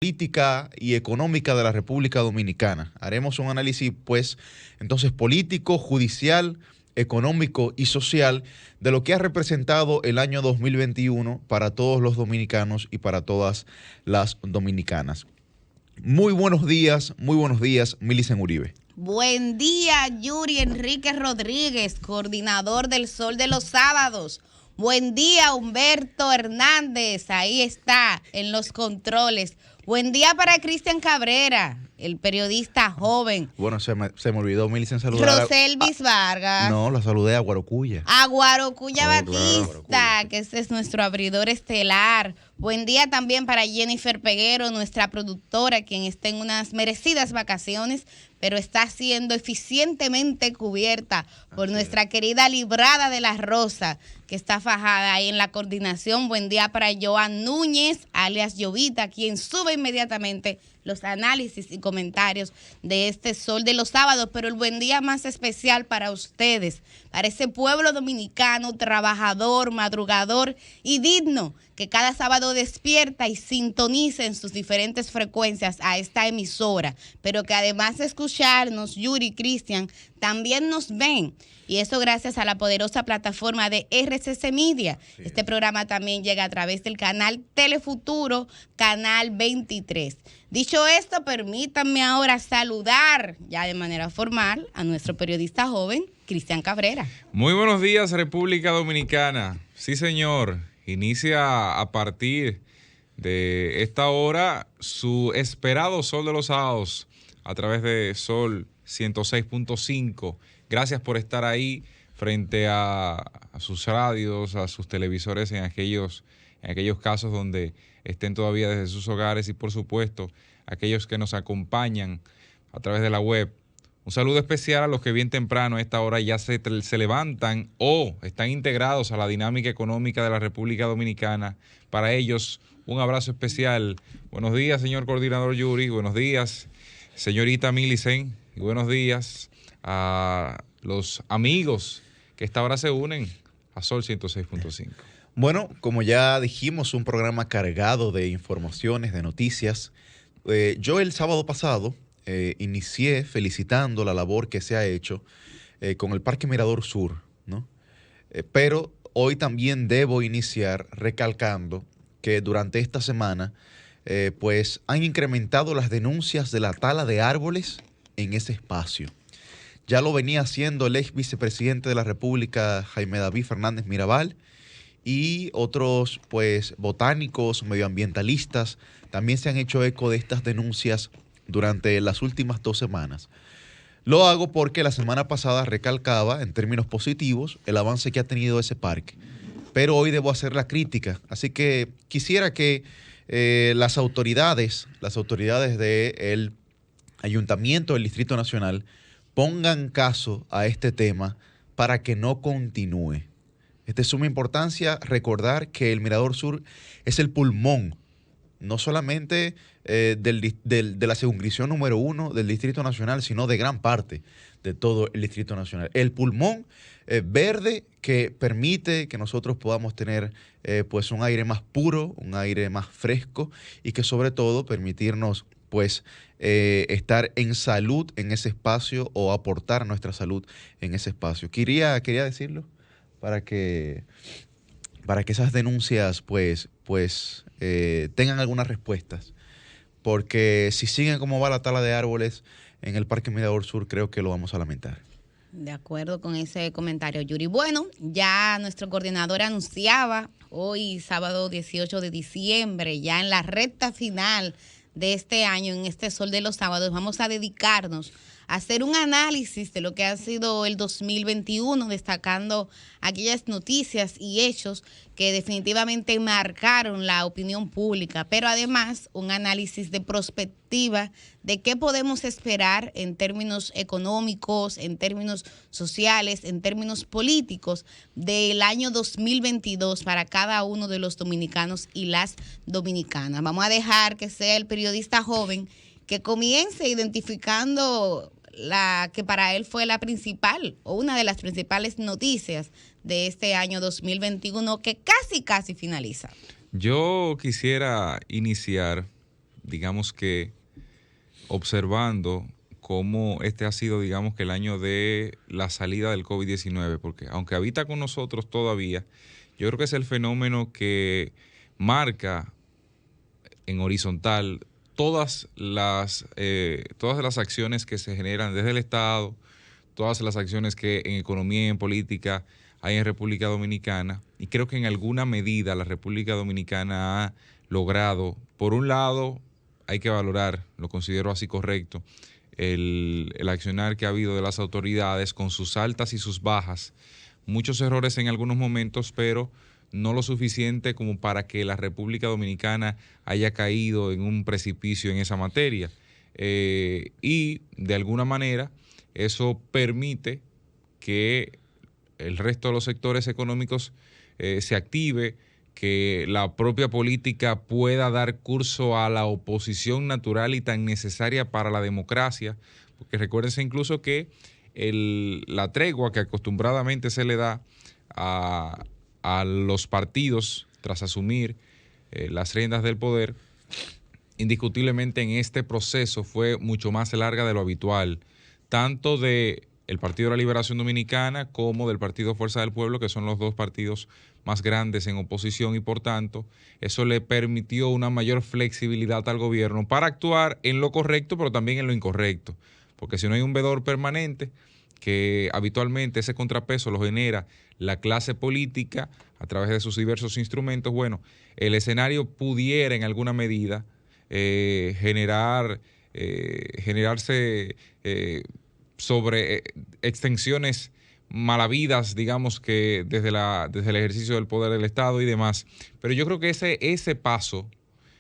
política y económica de la República Dominicana. Haremos un análisis, pues, entonces político, judicial, económico y social de lo que ha representado el año 2021 para todos los dominicanos y para todas las dominicanas. Muy buenos días, Milicen Uribe. Buen día, Yuri Enrique Rodríguez, coordinador del Sol de los Sábados. Buen día, Humberto Hernández, ahí está, en los controles. Buen día para Cristian Cabrera, el periodista joven. Bueno, se me olvidó, Milicen, saludar Roselvis Vargas. No, la saludé a Guarocuya. A Guarocuya Batista, claro. que este es nuestro abridor estelar. Buen día también para Jennifer Peguero, nuestra productora, quien está en unas merecidas vacaciones, pero está siendo eficientemente cubierta por nuestra querida Librada de la Rosa, que está fajada ahí en la coordinación. Buen día para Joan Núñez, alias Llovita, quien sube inmediatamente los análisis y comentarios de este Sol de los Sábados, pero el buen día más especial para ustedes, para ese pueblo dominicano, trabajador, madrugador y digno, que cada sábado despierta y sintoniza en sus diferentes frecuencias a esta emisora, pero que además de escucharnos, Yuri y Cristian, también nos ven. Y eso gracias a la poderosa plataforma de RCC Media. Sí. Este programa también llega a través del canal Telefuturo, canal 23. Dicho esto, permítanme ahora saludar ya de manera formal a nuestro periodista joven, Cristian Cabrera. Muy buenos días, República Dominicana. Sí, señor. Inicia a partir de esta hora su esperado Sol de los Sábados a través de Sol 106.5. Gracias por estar ahí frente a sus radios, a sus televisores en aquellos casos donde estén todavía desde sus hogares y, por supuesto, aquellos que nos acompañan a través de la web. Un saludo especial a los que bien temprano a esta hora ya se levantan o están integrados a la dinámica económica de la República Dominicana. Para ellos, un abrazo especial. Buenos días, señor coordinador Yuri. Buenos días, señorita Milicen. Y buenos días a los amigos que esta hora se unen a Sol 106.5. Bueno, como ya dijimos, un programa cargado de informaciones, de noticias. Yo el sábado pasado inicié felicitando la labor que se ha hecho con el Parque Mirador Sur, ¿no? Pero hoy también debo iniciar recalcando que durante esta semana pues han incrementado las denuncias de la tala de árboles en ese espacio. Ya lo venía haciendo el ex vicepresidente de la República, Jaime David Fernández Mirabal, y otros pues botánicos, medioambientalistas también se han hecho eco de estas denuncias durante las últimas 2 semanas. Lo hago porque la semana pasada recalcaba en términos positivos el avance que ha tenido ese parque, pero hoy debo hacer la crítica, así que quisiera que las autoridades del Ayuntamiento del Distrito Nacional pongan caso a este tema para que no continúe. Es de suma importancia recordar que el Mirador Sur es el pulmón, no solamente de la circunscripción número 1 del Distrito Nacional, sino de gran parte de todo el Distrito Nacional. El pulmón verde que permite que nosotros podamos tener pues un aire más puro, un aire más fresco y que sobre todo permitirnos pues estar en salud en ese espacio o aportar nuestra salud en ese espacio. Quería decirlo para que esas denuncias pues tengan algunas respuestas, porque si siguen como va la tala de árboles en el Parque Mirador Sur, creo que lo vamos a lamentar. De acuerdo con ese comentario, Yuri. Bueno, ya nuestro coordinador anunciaba hoy, sábado 18 de diciembre, ya en la recta final de este año, en este Sol de los Sábados, vamos a dedicarnos a hacer un análisis de lo que ha sido el 2021, destacando aquellas noticias y hechos que definitivamente marcaron la opinión pública, pero además un análisis de prospectiva de qué podemos esperar en términos económicos, en términos sociales, en términos políticos del año 2022 para cada uno de los dominicanos y las dominicanas. Vamos a dejar que sea el periodista joven que comience identificando la que para él fue la principal o una de las principales noticias de este año 2021 que casi finaliza. Yo quisiera iniciar digamos que observando cómo este ha sido, digamos que el año de la salida del COVID-19, porque aunque habita con nosotros todavía, yo creo que es el fenómeno que marca en horizontal todas las acciones que se generan desde el Estado, todas las acciones que en economía y en política hay en República Dominicana, y creo que en alguna medida la República Dominicana ha logrado, por un lado, hay que valorar, lo considero así correcto, el accionar que ha habido de las autoridades con sus altas y sus bajas, muchos errores en algunos momentos, pero no lo suficiente como para que la República Dominicana haya caído en un precipicio en esa materia. Y de alguna manera eso permite que el resto de los sectores económicos se active, que la propia política pueda dar curso a la oposición natural y tan necesaria para la democracia, porque recuérdense incluso que la tregua que acostumbradamente se le da a los partidos tras asumir las riendas del poder, indiscutiblemente en este proceso fue mucho más larga de lo habitual, tanto de el Partido de la Liberación Dominicana como del Partido Fuerza del Pueblo, que son los dos partidos más grandes en oposición, y por tanto eso le permitió una mayor flexibilidad al gobierno para actuar en lo correcto, pero también en lo incorrecto, porque si no hay un veedor permanente, que habitualmente ese contrapeso lo genera la clase política a través de sus diversos instrumentos, bueno, el escenario pudiera en alguna medida generarse sobre extensiones malavidas, digamos que desde el ejercicio del poder del Estado y demás. Pero yo creo que ese paso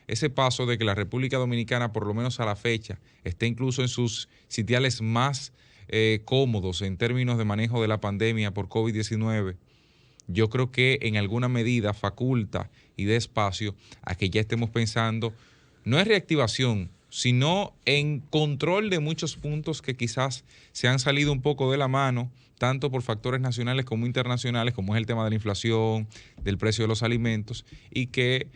de que la República Dominicana, por lo menos a la fecha, esté incluso en sus sitiales más cómodos en términos de manejo de la pandemia por COVID-19, yo creo que en alguna medida faculta y da espacio a que ya estemos pensando, no en reactivación, sino en control de muchos puntos que quizás se han salido un poco de la mano, tanto por factores nacionales como internacionales, como es el tema de la inflación, del precio de los alimentos, y que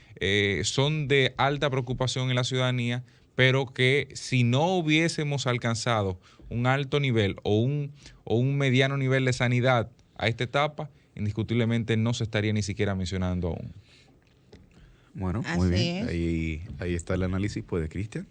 son de alta preocupación en la ciudadanía, pero que si no hubiésemos alcanzado un alto nivel o un mediano nivel de sanidad a esta etapa, indiscutiblemente no se estaría ni siquiera mencionando aún. Bueno, Así muy bien. es. Ahí está el análisis pues, de Cristian.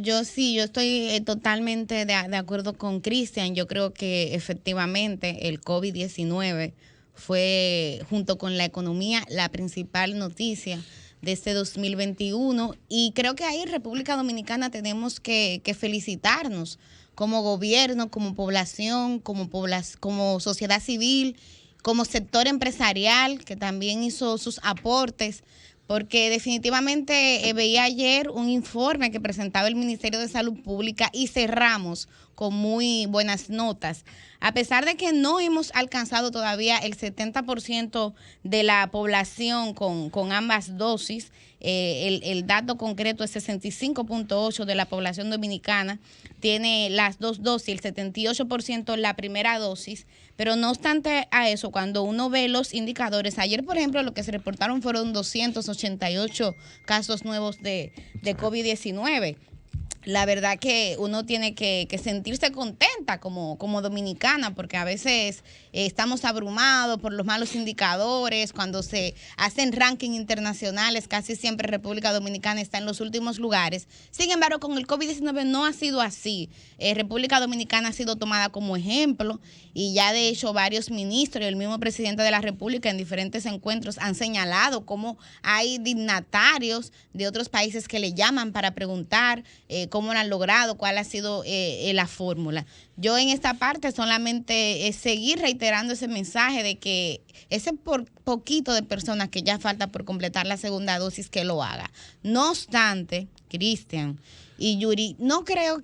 Yo estoy totalmente de acuerdo con Cristian. Yo creo que efectivamente el COVID-19 fue, junto con la economía, la principal noticia de este 2021, y creo que ahí en República Dominicana tenemos que felicitarnos como gobierno, como población, como sociedad civil, como sector empresarial, que también hizo sus aportes, porque definitivamente veía ayer un informe que presentaba el Ministerio de Salud Pública y cerramos con muy buenas notas. A pesar de que no hemos alcanzado todavía el 70% de la población con ambas dosis, el dato concreto es 65.8% de la población dominicana tiene las dos dosis, el 78% la primera dosis, pero no obstante a eso, cuando uno ve los indicadores, ayer por ejemplo lo que se reportaron fueron 288 casos nuevos de COVID-19. La verdad que uno tiene que sentirse contenta como dominicana, porque a veces estamos abrumados por los malos indicadores. Cuando se hacen rankings internacionales, casi siempre República Dominicana está en los últimos lugares. Sin embargo, con el COVID-19 no ha sido así. República Dominicana ha sido tomada como ejemplo, y ya de hecho varios ministros y el mismo presidente de la República en diferentes encuentros han señalado cómo hay dignatarios de otros países que le llaman para preguntar cómo lo han logrado, cuál ha sido la fórmula. Yo en esta parte solamente seguir reiterando ese mensaje de que ese poquito de personas que ya falta por completar la segunda dosis, que lo haga. No obstante, Cristian y Yuri, no creo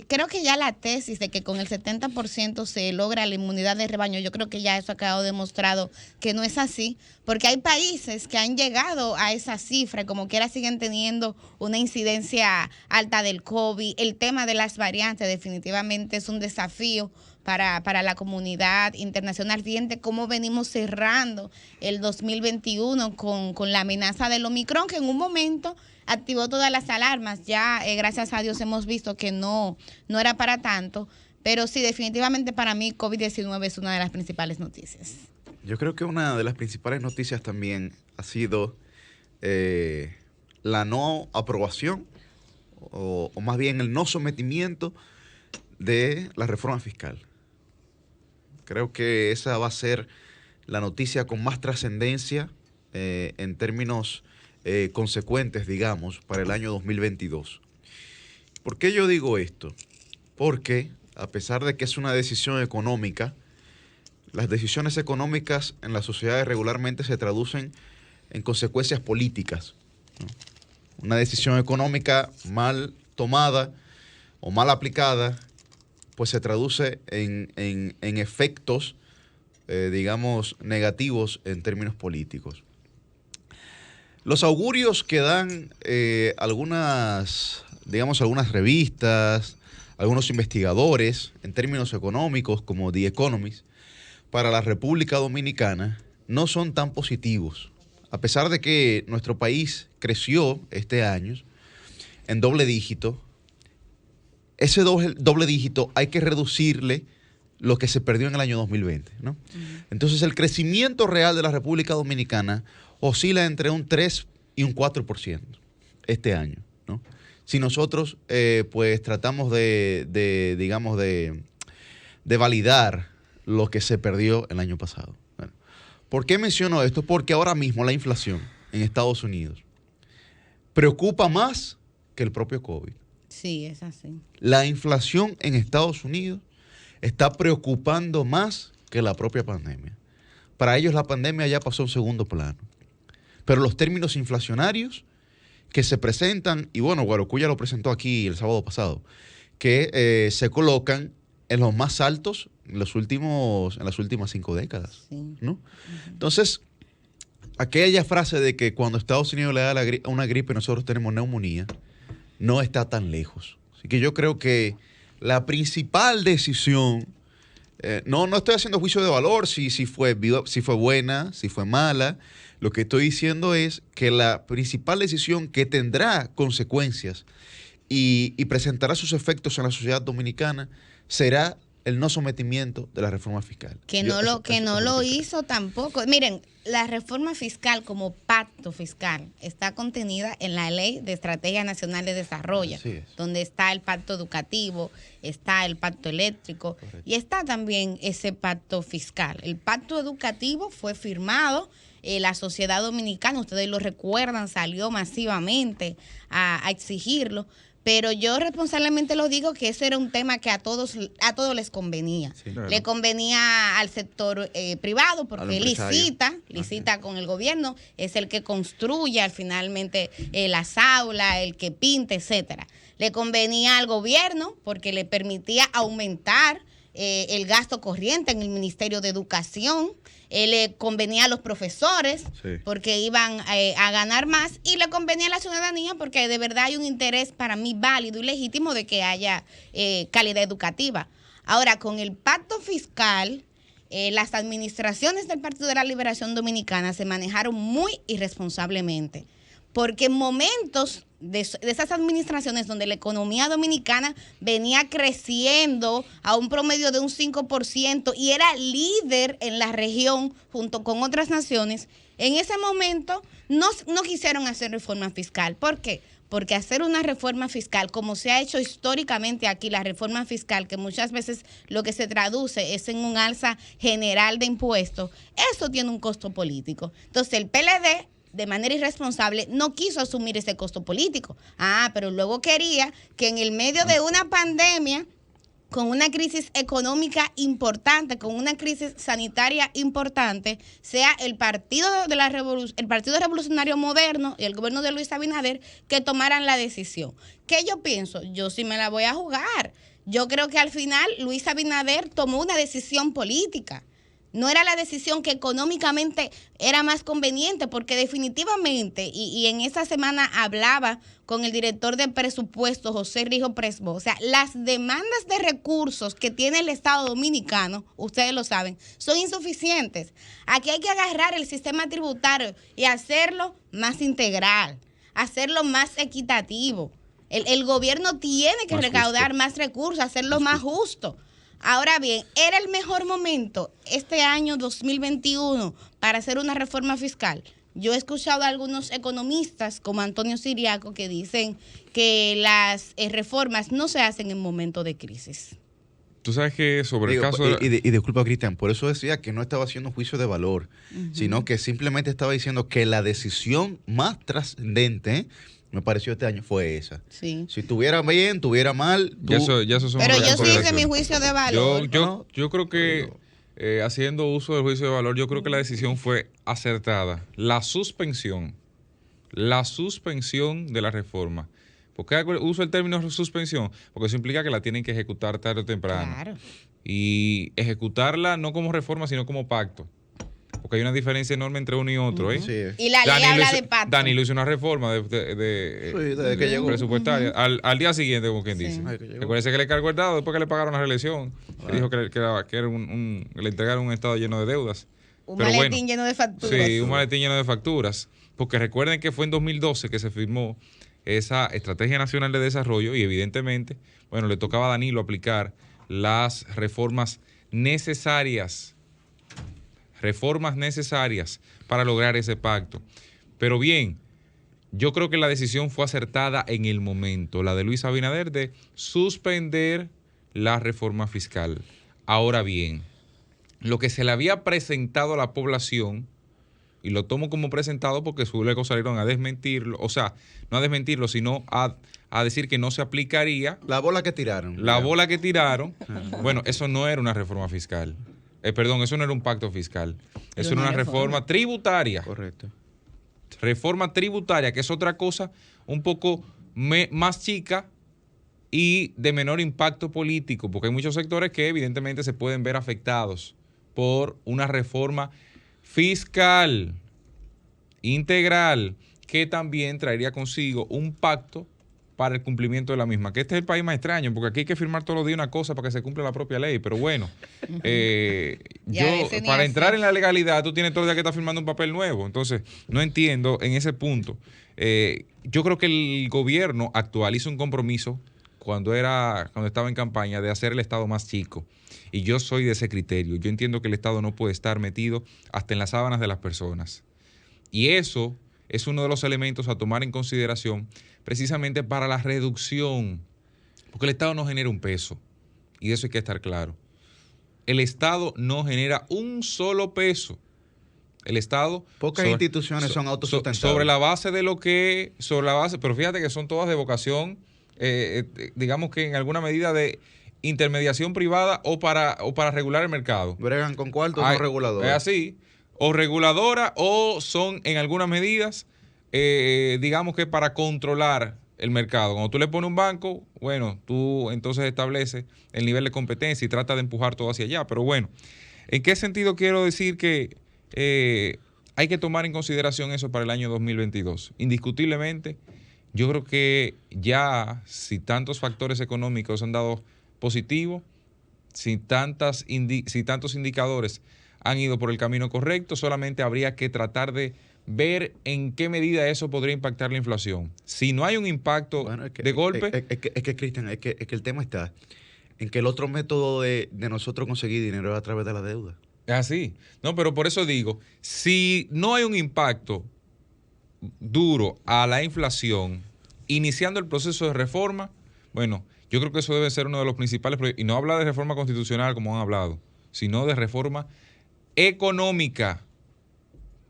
creo que ya la tesis de que con el 70% se logra la inmunidad de rebaño, yo creo que ya eso ha quedado demostrado que no es así, porque hay países que han llegado a esa cifra y como quiera siguen teniendo una incidencia alta del COVID. El tema de las variantes definitivamente es un desafío para la comunidad internacional. Fíjense cómo venimos cerrando el 2021 con la amenaza del Omicron, que en un momento activó todas las alarmas. Ya, gracias a Dios, hemos visto que no era para tanto. Pero sí, definitivamente para mí COVID-19 es una de las principales noticias. Yo creo que una de las principales noticias también ha sido la no aprobación o más bien el no sometimiento de la reforma fiscal. Creo que esa va a ser la noticia con más trascendencia en términos consecuentes, digamos, para el año 2022. ¿Por qué yo digo esto? Porque a pesar de que es una decisión económica, las decisiones económicas en las sociedades regularmente se traducen en consecuencias políticas, ¿no? Una decisión económica mal tomada o mal aplicada, pues se traduce en efectos, digamos, negativos en términos políticos. Los augurios que dan algunas revistas, algunos investigadores en términos económicos como The Economist para la República Dominicana no son tan positivos. A pesar de que nuestro país creció este año en doble dígito, ese doble dígito hay que reducirle lo que se perdió en el año 2020, ¿no? Entonces el crecimiento real de la República Dominicana oscila entre un 3 y un 4% este año, ¿no? Si nosotros pues tratamos de validar lo que se perdió el año pasado. Bueno, ¿por qué menciono esto? Porque ahora mismo la inflación en Estados Unidos preocupa más que el propio COVID. Sí, es así. La inflación en Estados Unidos está preocupando más que la propia pandemia. Para ellos la pandemia ya pasó a un segundo plano. Pero los términos inflacionarios que se presentan, y bueno, Guarocuya lo presentó aquí el sábado pasado, que se colocan en los más altos en las últimas 5 décadas, Sí. ¿no? Entonces, aquella frase de que cuando Estados Unidos le da una gripe nosotros tenemos neumonía, no está tan lejos. Así que yo creo que la principal decisión, no estoy haciendo juicio de valor si fue buena, si fue mala. Lo que estoy diciendo es que la principal decisión que tendrá consecuencias y presentará sus efectos en la sociedad dominicana será el no sometimiento de la reforma fiscal. Que no lo hizo tampoco. Miren, la reforma fiscal como pacto fiscal está contenida en la Ley de Estrategia Nacional de Desarrollo, donde está el pacto educativo, está el pacto eléctrico. Correcto. Y está también ese pacto fiscal. El pacto educativo fue firmado, la sociedad dominicana, ustedes lo recuerdan, salió masivamente a exigirlo. Pero yo responsablemente lo digo que ese era un tema que a todos les convenía. Sí, claro. Le convenía al sector privado porque licita con el gobierno, es el que construye finalmente las aulas, el que pinta, etcétera. Le convenía al gobierno porque le permitía aumentar el gasto corriente en el Ministerio de Educación. Le convenía a los profesores porque iban a ganar más, y le convenía a la ciudadanía porque de verdad hay un interés para mí válido y legítimo de que haya calidad educativa. Ahora, con el pacto fiscal, las administraciones del Partido de la Liberación Dominicana se manejaron muy irresponsablemente, porque en momentos de esas administraciones donde la economía dominicana venía creciendo a un promedio de un 5% y era líder en la región junto con otras naciones, en ese momento no quisieron hacer reforma fiscal. ¿Por qué? Porque hacer una reforma fiscal, como se ha hecho históricamente aquí, la reforma fiscal, que muchas veces lo que se traduce es en un alza general de impuestos, eso tiene un costo político. Entonces el PLD, de manera irresponsable, no quiso asumir ese costo político. Pero luego quería que en el medio de una pandemia, con una crisis económica importante, con una crisis sanitaria importante, sea el Partido Revolucionario Moderno y el gobierno de Luis Abinader que tomaran la decisión. ¿Qué yo pienso? Yo sí me la voy a jugar. Yo creo que al final Luis Abinader tomó una decisión política No era la decisión que económicamente era más conveniente, porque definitivamente, y en esa semana hablaba con el director de presupuesto, José Rijo Presbo, o sea, las demandas de recursos que tiene el Estado Dominicano, ustedes lo saben, son insuficientes. Aquí hay que agarrar el sistema tributario y hacerlo más integral, hacerlo más equitativo. El gobierno tiene que recaudar más recursos, hacerlo más justo. Ahora bien, ¿era el mejor momento este año 2021 para hacer una reforma fiscal? Yo he escuchado a algunos economistas como Antonio Siriaco que dicen que las reformas no se hacen en momentos de crisis. Tú sabes que sobre el caso... Y disculpa, Cristian, por eso decía que no estaba haciendo un juicio de valor, sino que simplemente estaba diciendo que la decisión más trascendente, me pareció este año, fue esa. Sí. Si tuviera bien, tuviera mal... Ya eso son Pero otras yo sí hice consideraciones. mi juicio de valor. Yo creo que, haciendo uso del juicio de valor, yo creo que la decisión fue acertada. La suspensión de la reforma. ¿Por qué uso el término suspensión? Porque eso implica que la tienen que ejecutar tarde o temprano. Claro. Y ejecutarla no como reforma, sino como pacto. Porque hay una diferencia enorme entre uno y otro. ¿eh? Sí. Y la ley habla de pacto. Danilo hizo una reforma desde que llegó. presupuestaria al día siguiente, como quien dice. Ay, que llegó. Recuerden que le cargó el dado después que le pagaron la reelección. Que dijo que era le entregaron un estado lleno de deudas. Un Pero maletín bueno, lleno de facturas. Sí, un maletín lleno de facturas. Porque recuerden que fue en 2012 que se firmó esa Estrategia Nacional de Desarrollo y evidentemente, bueno, le tocaba a Danilo aplicar las reformas necesarias para lograr ese pacto. Pero bien, yo creo que la decisión fue acertada en el momento, la de Luis Abinader, de suspender la reforma fiscal. Ahora bien, lo que se le había presentado a la población, y lo tomo como presentado porque luego salieron a desmentirlo, o sea, no a desmentirlo, sino a decir que no se aplicaría. La bola que tiraron. Bueno, eso no era una reforma fiscal. Perdón, eso no era un pacto fiscal. Eso era una reforma tributaria. Correcto. Reforma tributaria, que es otra cosa un poco más chica y de menor impacto político, porque hay muchos sectores que evidentemente se pueden ver afectados por una reforma fiscal integral que también traería consigo un pacto para el cumplimiento de la misma, que este es el país más extraño, porque aquí hay que firmar todos los días una cosa para que se cumpla la propia ley, pero bueno, para entrar en la legalidad tú tienes todo el día que estar firmando un papel nuevo, entonces no entiendo en ese punto. Yo creo que el gobierno actual hizo un compromiso cuando estaba en campaña de hacer el Estado más chico, y yo soy de ese criterio. Yo entiendo que el Estado no puede estar metido hasta en las sábanas de las personas, y eso es uno de los elementos a tomar en consideración precisamente para la reducción, porque el Estado no genera un peso, y de eso hay que estar claro. El Estado no genera un solo peso. El Estado... Pocas instituciones son autosustentables. Sobre la base, pero fíjate que son todas de vocación, digamos que en alguna medida de intermediación privada o para regular el mercado. Bregan con cuartos no reguladores. Es así. O reguladora o son en algunas medidas, digamos que para controlar el mercado. Cuando tú le pones un banco, bueno, tú entonces estableces el nivel de competencia y trata de empujar todo hacia allá. Pero bueno, ¿en qué sentido quiero decir que hay que tomar en consideración eso para el año 2022? Indiscutiblemente, yo creo que ya si tantos factores económicos han dado positivo, si tantos indicadores han ido por el camino correcto, solamente habría que tratar de ver en qué medida eso podría impactar la inflación. Si no hay un impacto de golpe... Es que Cristian, es que el tema está en que el otro método de nosotros conseguir dinero es a través de la deuda. Es así. No, pero por eso digo, si no hay un impacto duro a la inflación, iniciando el proceso de reforma, bueno, yo creo que eso debe ser uno de los principales proyectos. Y no habla de reforma constitucional como han hablado, sino de reforma económica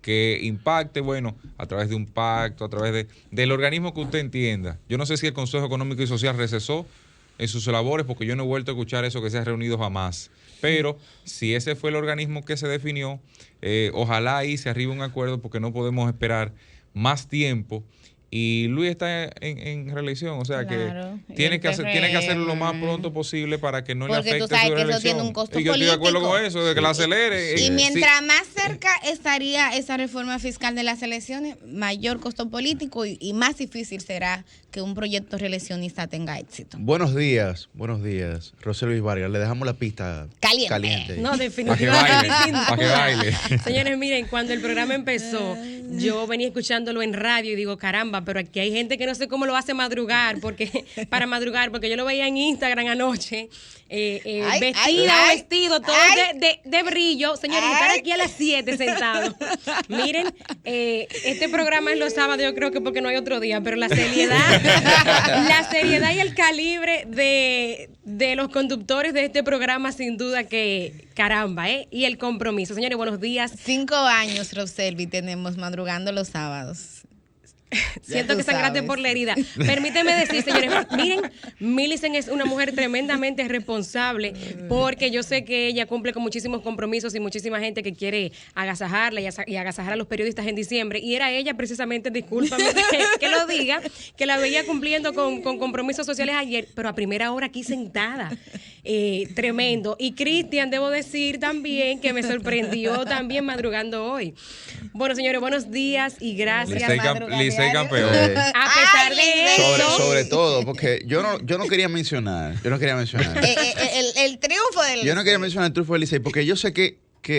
que impacte, bueno, a través de un pacto, a través del organismo que usted entienda. Yo no sé si el Consejo Económico y Social recesó en sus labores, porque yo no he vuelto a escuchar eso que se ha reunido jamás. Pero si ese fue el organismo que se definió, ojalá ahí se arribe un acuerdo, porque no podemos esperar más tiempo Y Luis está en reelección, o sea Claro, que y tiene el que hacerlo lo más PRM. pronto posible para que no le Porque tú afecte sabes su que eso reelección. tiene un costo Y yo estoy de acuerdo político. con eso, de que la acelere. Y Sí. mientras más cerca estaría esa reforma fiscal de las elecciones, mayor costo político y más difícil será que un proyecto reeleccionista tenga éxito. Buenos días, José Luis Vargas. Le dejamos la pista Caliente. No, Para que definitivamente. baile, sin para que duda. baile. Señores, miren, cuando el programa empezó, yo venía escuchándolo en radio y digo, caramba, pero aquí hay gente que no sé cómo lo hace madrugar, porque yo lo veía en Instagram anoche, vestida o vestido, todo de brillo. Señores, estar aquí a las 7 sentados. Miren, este programa es los sábados, yo creo que porque no hay otro día, pero la seriedad y el calibre de los conductores de este programa, sin duda que, caramba, y el compromiso. Señores, buenos días. 5 años, Roselvi, tenemos madrugando los sábados. Siento que sangraste por la herida. Permíteme decir, señores, miren, Millicent es una mujer tremendamente responsable porque yo sé que ella cumple con muchísimos compromisos y muchísima gente que quiere agasajarla y agasajar a los periodistas en diciembre. Y era ella precisamente, discúlpame que lo diga, que la veía cumpliendo con compromisos sociales ayer, pero a primera hora aquí sentada. Tremendo. Y Cristian, debo decir también que me sorprendió también madrugando hoy. Bueno, señores, buenos días y gracias. Licey campeón. A pesar de eso, Sobre todo, porque yo no quería mencionar. El triunfo del Yo no quería mencionar el triunfo del Licey, porque yo sé que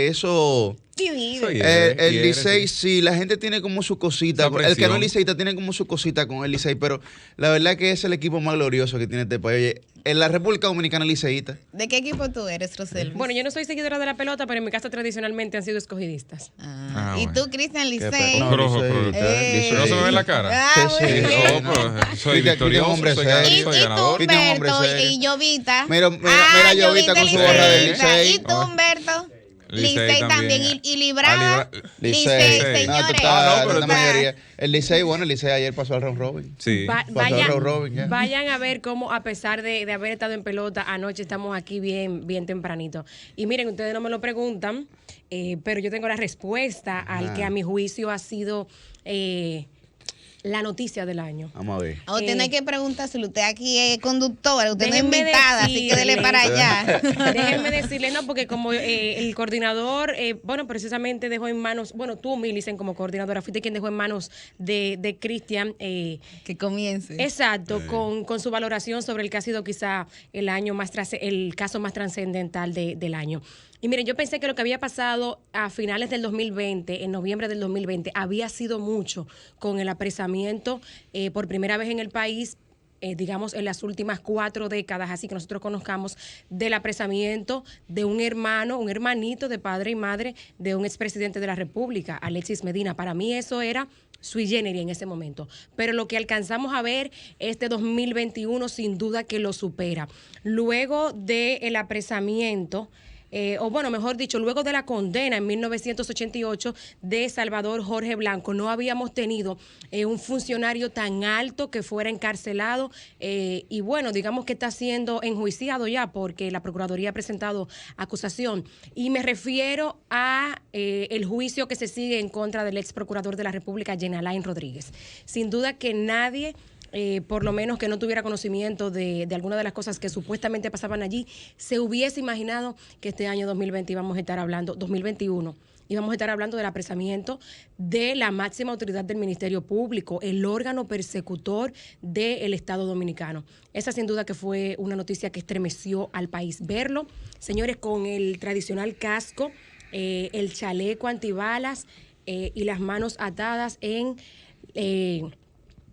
eso. Soy El Licey, sí, la gente tiene como su cosita. Esa El que no presión. es liceísta tiene como su cosita con el Licey, pero la verdad que es el equipo más glorioso que tiene este país. Oye, en la República Dominicana liceísta. ¿De qué equipo tú eres, Roselvi? bueno, yo no soy seguidora de la pelota, pero en mi casa tradicionalmente han sido escogidistas. ¿Y bueno. tú, Cristian Licey? No, Rojo, Licey, Licey. ¿No se me ve la cara? Ah, Sí, muy sí, bien. No, pues, soy Cristian, victorioso, hombre soy serio. Y, ganador, soy y tú, ganador. Cristian, hombre Humberto, serio. y Jovita. Mira Jovita con su gorra de Licey. Y tú, Humberto. Licey Licey también. también. Y Librada. Licey. Licey, No, tú señores. estás pero en la tú- mayoría. El Licey, bueno, el Licey ayer pasó al round robin. Sí. Pasó al round robin, ya. Vayan a ver cómo, a pesar de haber estado en pelota, anoche estamos aquí bien tempranito. Y miren, ustedes no me lo preguntan, pero yo tengo la respuesta al que a mi juicio ha sido la noticia del año. Vamos a ver. A usted no hay que preguntárselo. Usted aquí es conductora, usted no es Déjenme invitada, así que dele decirle. para allá. Déjenme decirle, no, porque como el coordinador, precisamente dejó en manos, tú, Millicent, como coordinadora, fuiste quien dejó en manos de Cristian. Que comience. Exacto, con su valoración sobre el que ha sido quizá el caso más trascendental del año. Y miren, yo pensé que lo que había pasado a finales del 2020, en noviembre del 2020, había sido mucho con el apresamiento por primera vez en el país, digamos, en las últimas 4 décadas, así que nosotros conozcamos, del apresamiento de un hermanito de padre y madre de un expresidente de la República, Alexis Medina. Para mí eso era sui generis en ese momento. Pero lo que alcanzamos a ver este 2021 sin duda que lo supera. Luego del apresamiento, mejor dicho, luego de la condena en 1988 de Salvador Jorge Blanco, no habíamos tenido un funcionario tan alto que fuera encarcelado y digamos que está siendo enjuiciado ya porque la Procuraduría ha presentado acusación. Y me refiero a el juicio que se sigue en contra del ex procurador de la República, Jean Alain Rodríguez. Sin duda que nadie, por lo menos que no tuviera conocimiento de alguna de las cosas que supuestamente pasaban allí, se hubiese imaginado que este año 2021 íbamos a estar hablando del apresamiento de la máxima autoridad del Ministerio Público, el órgano persecutor del Estado Dominicano. Esa sin duda que fue una noticia que estremeció al país. Verlo, señores, con el tradicional casco, el chaleco antibalas y las manos atadas en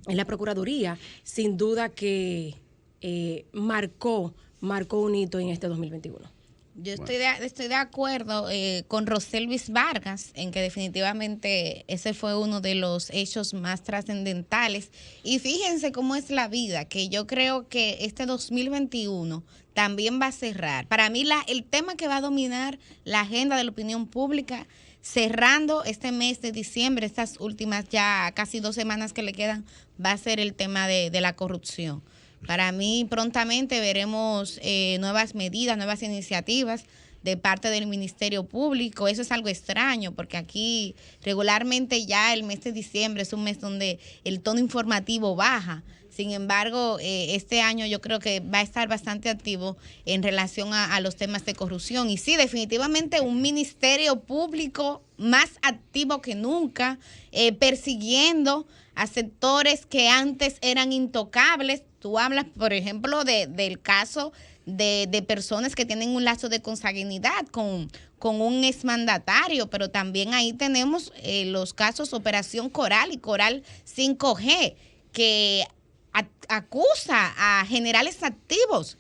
la Procuraduría, sin duda que marcó un hito en este 2021. Yo estoy de acuerdo con Roselvis Vargas en que definitivamente ese fue uno de los hechos más trascendentales. Y fíjense cómo es la vida, que yo creo que este 2021 también va a cerrar. Para mí el tema que va a dominar la agenda de la opinión pública cerrando este mes de diciembre, estas últimas ya casi 2 semanas que le quedan, va a ser el tema de la corrupción. Para mí, prontamente veremos nuevas medidas, nuevas iniciativas de parte del Ministerio Público. Eso es algo extraño porque aquí regularmente ya el mes de diciembre es un mes donde el tono informativo baja. Sin embargo, este año yo creo que va a estar bastante activo en relación a los temas de corrupción. Y sí, definitivamente un Ministerio Público más activo que nunca, persiguiendo a sectores que antes eran intocables. Tú hablas, por ejemplo, del caso de personas que tienen un lazo de consanguinidad con un exmandatario, pero también ahí tenemos los casos Operación Coral y Coral 5G, que acusa a generales activos.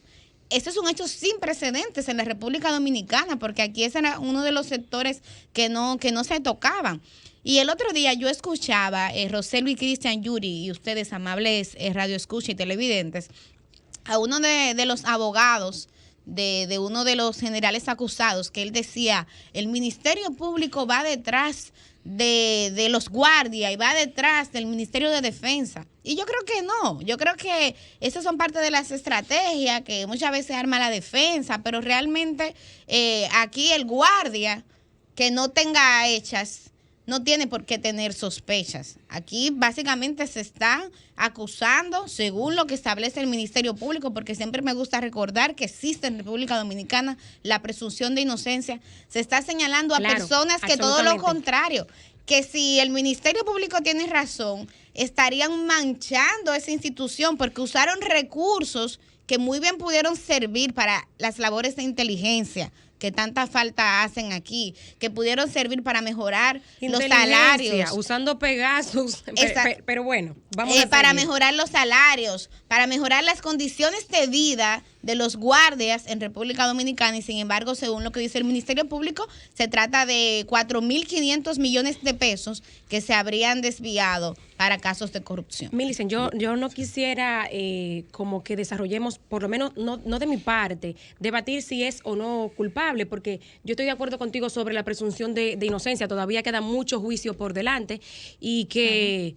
Eso es un hecho sin precedentes en la República Dominicana, porque aquí ese era uno de los sectores que no se tocaban. Y el otro día yo escuchaba, Roselo y Cristian Yuri, y ustedes, amables radio escucha y televidentes, a uno de los abogados de uno de los generales acusados, que él decía, el Ministerio Público va detrás de los guardias y va detrás del Ministerio de Defensa. Y yo creo que no, yo creo que esas son parte de las estrategias que muchas veces arma la defensa, pero realmente aquí el guardia que no tenga hechas no tiene por qué tener sospechas. Aquí básicamente se está acusando según lo que establece el Ministerio Público, porque siempre me gusta recordar que existe en República Dominicana la presunción de inocencia. Se está señalando a personas que todo lo contrario, que si el Ministerio Público tiene razón, estarían manchando esa institución porque usaron recursos que muy bien pudieron servir para las labores de inteligencia que tanta falta hacen aquí, que pudieron servir para mejorar los salarios. Usando Pegasus, pero bueno, vamos a para mejorar los salarios, para mejorar las condiciones de vida de los guardias en República Dominicana, y sin embargo, según lo que dice el Ministerio Público, se trata de 4.500 millones de pesos que se habrían desviado para casos de corrupción. Millicent, yo no quisiera como que desarrollemos, por lo menos no de mi parte, debatir si es o no culpable, porque yo estoy de acuerdo contigo sobre la presunción de inocencia. Todavía queda mucho juicio por delante y que...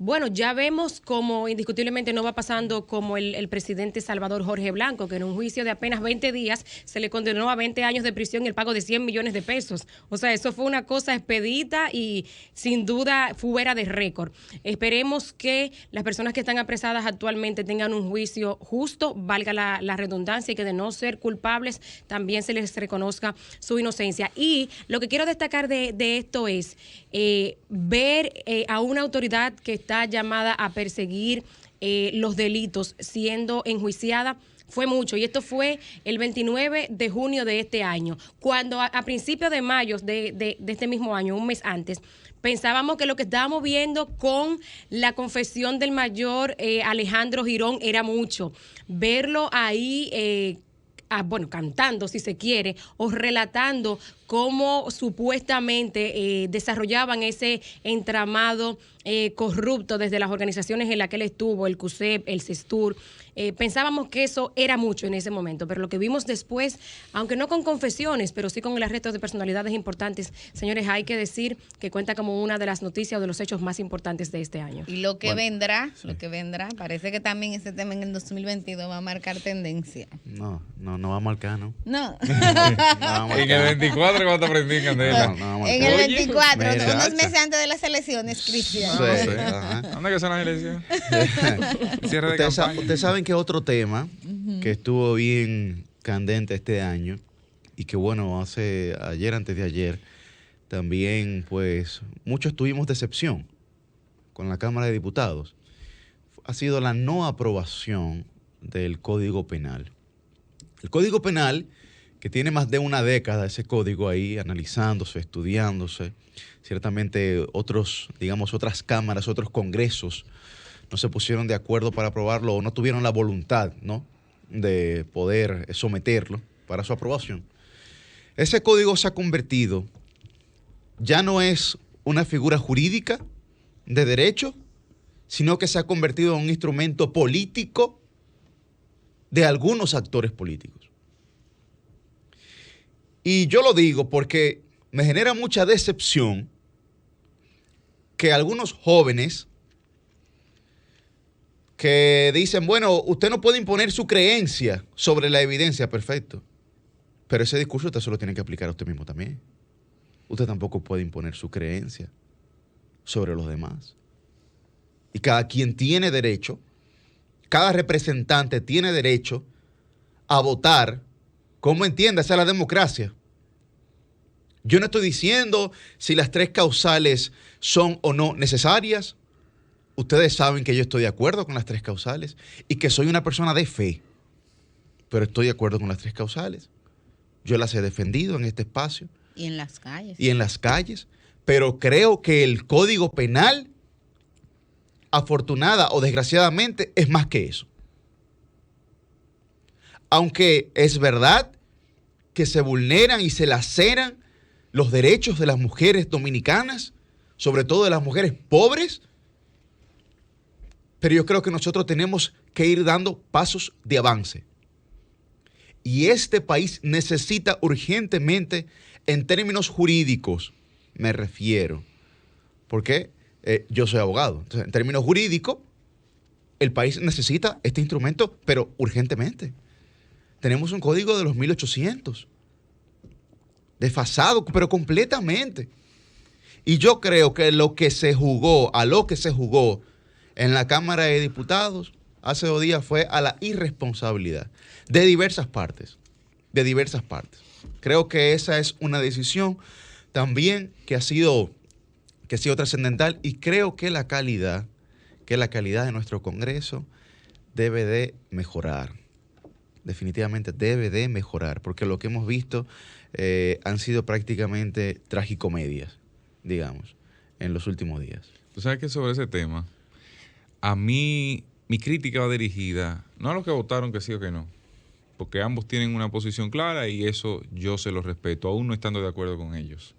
Bueno, ya vemos como indiscutiblemente no va pasando como el presidente Salvador Jorge Blanco, que en un juicio de apenas 20 días se le condenó a 20 años de prisión y el pago de 100 millones de pesos. O sea, eso fue una cosa expedita y sin duda fuera de récord. Esperemos que las personas que están apresadas actualmente tengan un juicio justo, valga la redundancia, y que de no ser culpables también se les reconozca su inocencia. Y lo que quiero destacar de esto es ver a una autoridad que está llamada a perseguir los delitos siendo enjuiciada fue mucho, y esto fue el 29 de junio de este año, cuando a principios de mayo de este mismo año, un mes antes, pensábamos que lo que estábamos viendo con la confesión del mayor Alejandro Girón era mucho. Verlo ahí cantando, si se quiere, o relatando cómo supuestamente desarrollaban ese entramado corrupto desde las organizaciones en las que él estuvo, el CUSEP, el CESTUR. Pensábamos que eso era mucho en ese momento, pero lo que vimos después, aunque no con confesiones, pero sí con el arresto de personalidades importantes, señores, hay que decir que cuenta como una de las noticias o de los hechos más importantes de este año. Y lo que vendrá, parece que también ese tema en el 2022 va a marcar tendencia. No va a marcar, ¿no? No. En el 24 cuando aprendí, Candela. En el 24, unos meses antes de las elecciones, Cristian. ¿Dónde que son las elecciones? Cierre de campaña. Ustedes saben que otro tema que estuvo bien candente este año y que bueno, antes de ayer, también pues muchos tuvimos decepción con la Cámara de Diputados, ha sido la no aprobación del Código Penal. El Código Penal, que tiene más de una década ese código ahí analizándose, estudiándose, ciertamente otras cámaras, otros congresos no se pusieron de acuerdo para aprobarlo o no tuvieron la voluntad, ¿no?, de poder someterlo para su aprobación. Ese código se ha convertido, ya no es una figura jurídica de derecho, sino que se ha convertido en un instrumento político de algunos actores políticos. Y yo lo digo porque me genera mucha decepción que algunos jóvenes que dicen, bueno, usted no puede imponer su creencia sobre la evidencia, perfecto. Pero ese discurso usted se lo tiene que aplicar a usted mismo también. Usted tampoco puede imponer su creencia sobre los demás. Y cada quien tiene derecho, cada representante tiene derecho a votar como entienda, esa es la democracia. Yo no estoy diciendo si las 3 causales son o no necesarias. Ustedes saben que yo estoy de acuerdo con las 3 causales y que soy una persona de fe, pero estoy de acuerdo con las 3 causales. Yo las he defendido en este espacio. Y en las calles. Y en las calles. Pero creo que el Código Penal, afortunada o desgraciadamente, es más que eso. Aunque es verdad que se vulneran y se laceran los derechos de las mujeres dominicanas, sobre todo de las mujeres pobres, pero yo creo que nosotros tenemos que ir dando pasos de avance. Y este país necesita urgentemente, en términos jurídicos, me refiero, porque yo soy abogado. Entonces, en términos jurídicos, el país necesita este instrumento, pero urgentemente. Tenemos un código de los 1800, desfasado, pero completamente. Y yo creo que a lo que se jugó en la Cámara de Diputados hace 2 días fue a la irresponsabilidad de diversas partes. Creo que esa es una decisión también que ha sido trascendental, y creo que la calidad de nuestro Congreso debe de mejorar. Definitivamente debe de mejorar, porque lo que hemos visto han sido prácticamente tragicomedias, digamos, en los últimos días. Tú sabes que sobre ese tema, a mí, mi crítica va dirigida no a los que votaron que sí o que no, porque ambos tienen una posición clara y eso yo se lo respeto, aún no estando de acuerdo con ellos.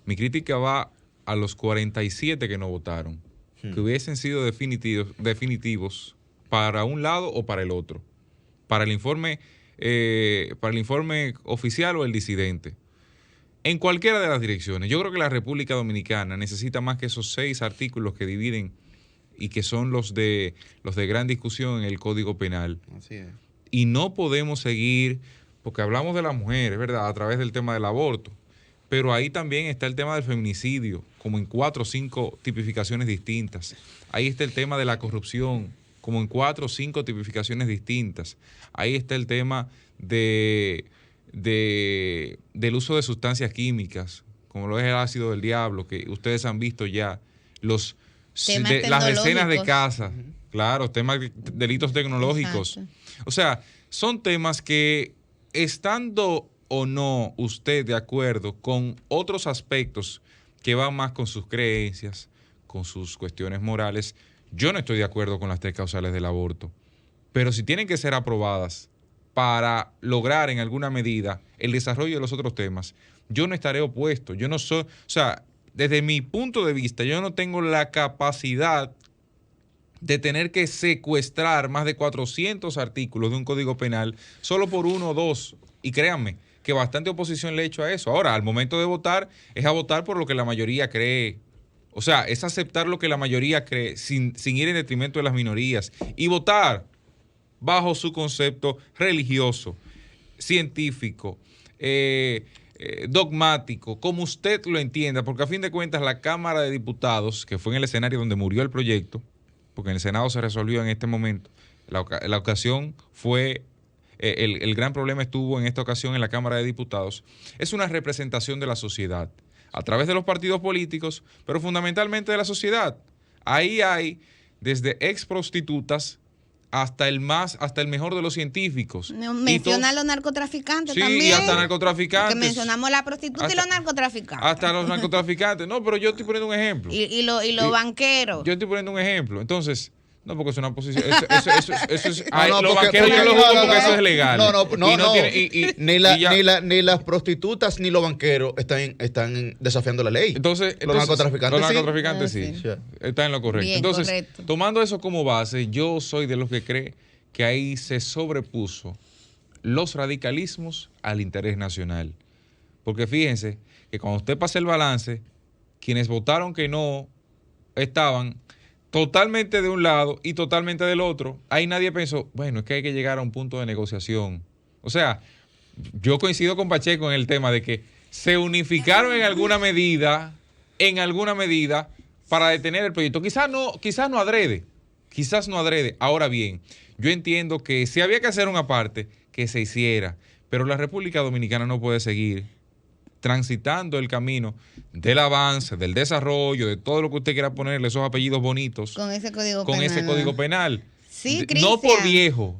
Mi crítica va a los 47 que no votaron, que hubiesen sido definitivos para un lado o para el otro, para el informe oficial o el disidente. En cualquiera de las direcciones. Yo creo que la República Dominicana necesita más que esos 6 artículos que dividen y que son los de gran discusión en el Código Penal. Así es. Y no podemos seguir, porque hablamos de las mujeres, ¿verdad?, a través del tema del aborto, pero ahí también está el tema del feminicidio, como en 4 o 5 tipificaciones distintas. Ahí está el tema de la corrupción, como en 4 o 5 tipificaciones distintas. Ahí está el tema del uso de sustancias químicas, como lo es el ácido del diablo, que ustedes han visto ya, las decenas de casos, claro, temas de delitos tecnológicos. Exacto. O sea, son temas que, estando o no usted de acuerdo con otros aspectos que van más con sus creencias, con sus cuestiones morales, yo no estoy de acuerdo con las 3 causales del aborto. Pero si tienen que ser aprobadas para lograr en alguna medida el desarrollo de los otros temas, yo no estaré opuesto. Yo no soy, o sea, desde mi punto de vista, yo no tengo la capacidad de tener que secuestrar más de 400 artículos de un Código Penal solo por 1 o 2. Y créanme que bastante oposición le he hecho a eso. Ahora, al momento de votar, es a votar por lo que la mayoría cree. O sea, es aceptar lo que la mayoría cree sin ir en detrimento de las minorías. Y votar bajo su concepto religioso, científico, dogmático, como usted lo entienda, porque a fin de cuentas la Cámara de Diputados, que fue en el escenario donde murió el proyecto, porque en el Senado se resolvió en este momento, la ocasión fue, el gran problema estuvo en esta ocasión en la Cámara de Diputados, es una representación de la sociedad, a través de los partidos políticos, pero fundamentalmente de la sociedad. Ahí hay desde ex prostitutas hasta el mejor de los científicos. Menciona a los narcotraficantes también. Sí, y hasta narcotraficantes. Porque mencionamos la prostituta y los narcotraficantes. Hasta los narcotraficantes. No, pero yo estoy poniendo un ejemplo. Y los banqueros. Yo estoy poniendo un ejemplo. Entonces, no, porque es una posición. Eso es. Los banqueros yo lo juzgo porque eso es legal. Ni las prostitutas ni los banqueros están desafiando la ley. Entonces los narcotraficantes sí. Están en lo correcto. Bien, entonces, correcto. Tomando eso como base, yo soy de los que cree que ahí se sobrepuso los radicalismos al interés nacional. Porque fíjense que cuando usted pasa el balance, quienes votaron que no estaban totalmente de un lado y totalmente del otro. Ahí nadie pensó, bueno, es que hay que llegar a un punto de negociación. O sea, yo coincido con Pacheco en el tema de que se unificaron en alguna medida para detener el proyecto. Quizás no adrede. Ahora bien, yo entiendo que si había que hacer una parte, que se hiciera, pero la República Dominicana no puede seguir transitando el camino del avance, del desarrollo, de todo lo que usted quiera ponerle esos apellidos bonitos. Con ese código con penal. ese código penal. Sí, no por viejo,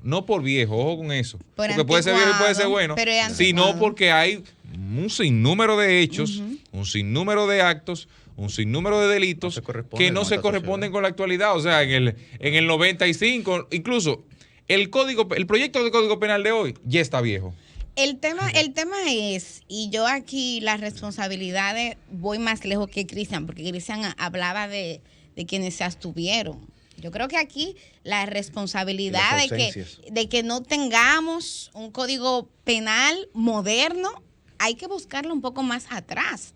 ojo con eso. Porque puede ser viejo y puede ser bueno, sino porque hay un sinnúmero de hechos, un sinnúmero de actos, un sinnúmero de delitos que no se corresponden con la actualidad. O sea, en el 95, incluso el proyecto de código penal de hoy ya está viejo. El tema es, y yo aquí las responsabilidades voy más lejos que Cristian, porque Cristian hablaba de quienes se abstuvieron. Yo creo que aquí la responsabilidad de que no tengamos un código penal moderno, hay que buscarla un poco más atrás.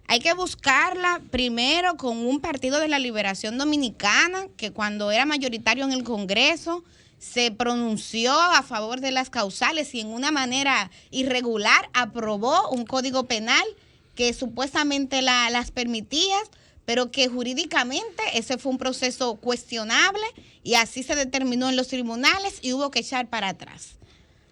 Hay que buscarla primero con un Partido de la Liberación Dominicana, que cuando era mayoritario en el Congreso se pronunció a favor de las causales y en una manera irregular aprobó un código penal que supuestamente las permitía, pero que jurídicamente ese fue un proceso cuestionable y así se determinó en los tribunales y hubo que echar para atrás.